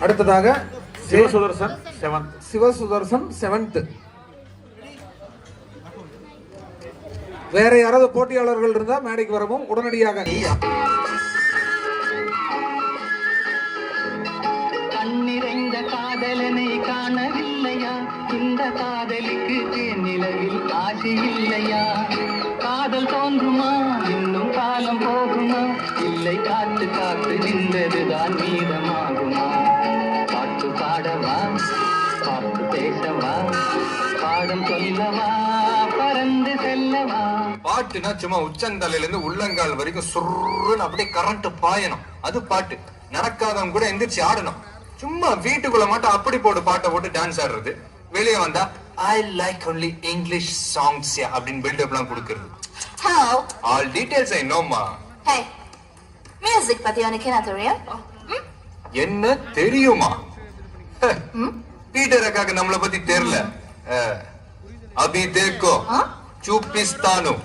அடுத்ததாக சிவசுதர்சன் 7th. சிவசுதர்சன் 7th. வேற யாராவது போட்டியாளர்கள் இருந்தா மேடைக்கு வரவும் உடனடியாக. கண்ணிறைந்த காதலனை காணவில்லையா? இந்த காதலுக்கு தேனிலவில் ஆசை இல்லையா? காதல் தோன்றுமா? இன்னும் காலம் போகுமா? இல்லை காத்து காத்து நின்றதுதான் மீதமாகுமா? பாட்டு பாடவா? பாட்டு பேசவா? பாடம் சொல்லவா? பறந்து செல்லவா? பாட்டுனா சும்மா உச்சந்தலையில இருந்து உள்ளங்கால் வரைக்கும் சுருன்னு அப்படியே கரண்ட் பாயணும். அது பாட்டு. நடக்காதவங்க கூட எந்திரிச்சு ஆடணும். சும்மா வீட்டுக்குள்ள மட்டும் அப்படி போட்டு பாட்டை போட்டு டான்ஸ் ஆடுறது. வெளியே வந்தா I like only English songs அப்படின்னு பில்டப் எல்லாம் கொடுக்கறது. ஆல் டீடைல்ஸ் ஐ நோமா. ஹே, மியூசிக் பத்தி உனக்கு என்ன தெரியும்? என்ன தெரியுமா? பீட்டர் அக்காக்கு நம்மளை பத்தி தெரியல. அபி தேக்கோ சூப்பிஸ்தானு.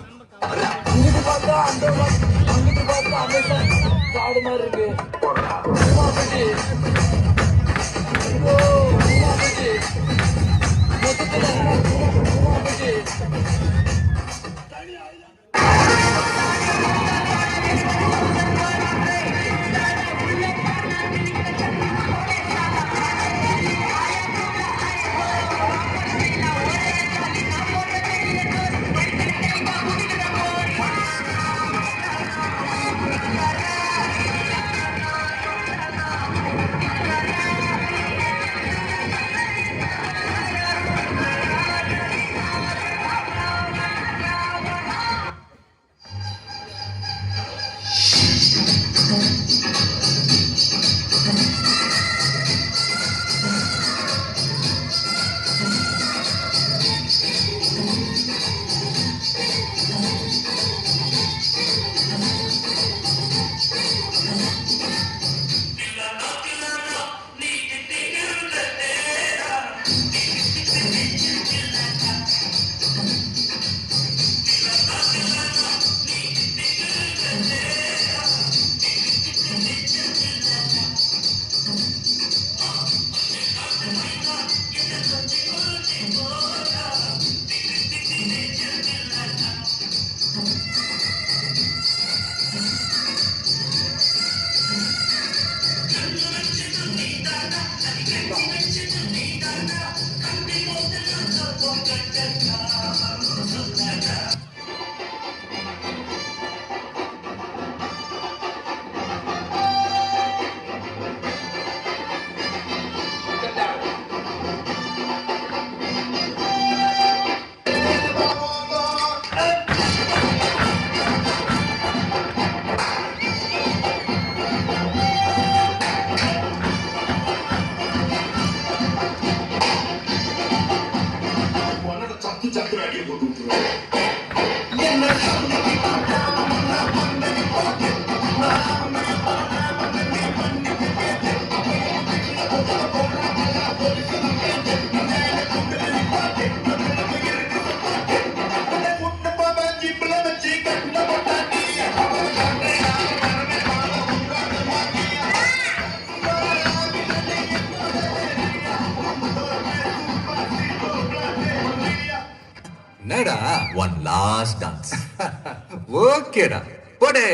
என்னடா ஒன் லாஸ்ட் டான்ஸ். ஓகேடா போடே.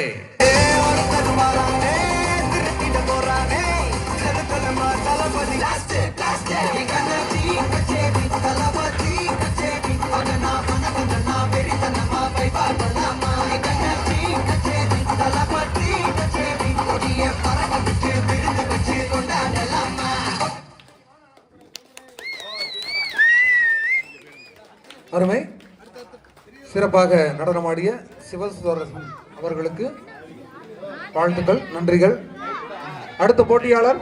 அருமை. சிறப்பாக நடனமாடிய சிவசுதர்சன் அவர்களுக்கு வாழ்த்துக்கள், நன்றிகள். அடுத்த போட்டியாளர்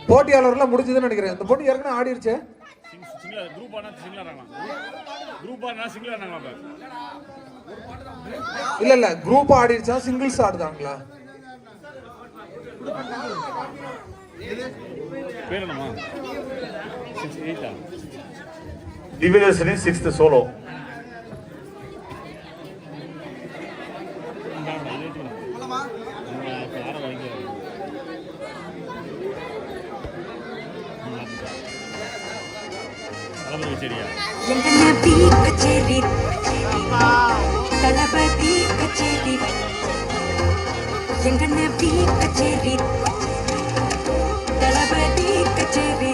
போட்டியாளர்லாம் முடிஞ்சதுன்னு நினைக்கிறேன். இந்த போட்டி ஏற்கனவே ஆடிருச்சே. இல்ல இல்ல குரூப் ஆடிருச்சா சிங்கிள்ஸ் ஆடுதாங்களா? Divyadharshini 6th solo. எங்க நபி கச்சேரி தளபதி கச்சேரி எங்க நபி கச்சேரி தளபதி கச்சேரி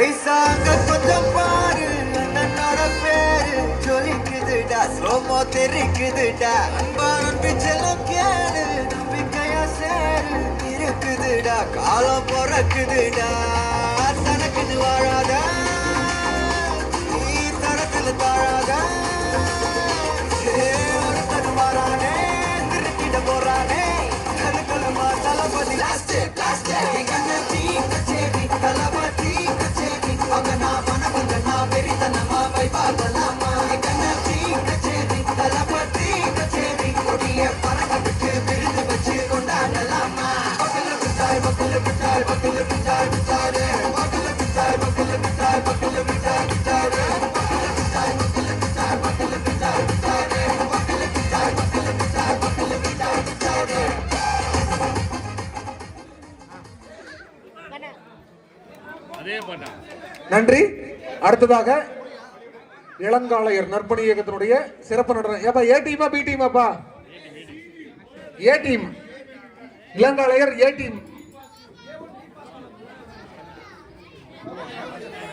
ஐசாங்க கொஞ்சம் பாரு அண்ணனோட பேரு ஜொலிக்குதுடா ஸ்லோமோ தெரிக்குதுடா அன்பாரன் பிச்செல்லாம் கேளு நம்பிக்கையா சேரு இருக்குதுடா காலம் பிறக்குதுடா தனக்குன்னு வாழாத நீ தரத்துல தாழாத ஒருத்தர் மாறானே திருக்கிட போறானே கலுக்கலுமா தளபதி லாஸ்ட் கச்சேரி தளபதி கச்சேரி அவனா மனவந்தனா பெரிதனமா வைபாதலாமா கண்ணி கச்சேரி தளபதி கச்சேரி கொடிய பறக்க விட்டு விருது வச்சு கொண்டாடலாமா பக்கல விட்டாய் பக்கல விட்டாய் பக்கல விட்டாய் விட்டாரே பக்கல விட்டாய் பக்கல விட்டாய் பக்கல விட்டாய் விட்டாரே பக்கல விட்டாய் பக்கல விட்டாய் பக்கல விட்டாய் விட்டாரே பக்கல விட்டாய் பக்கல விட்டாய் பக்கல விட்டாய் விட்டாரே நன்றி. அடுத்ததாக இளங்காளையர் நற்பணி இயக்கத்தினுடைய சிறப்பு நடனம். ஏப்பா ஏ டீமா பி டீமாப்பா? A team. இளங்காளையர் ஏ டீம்.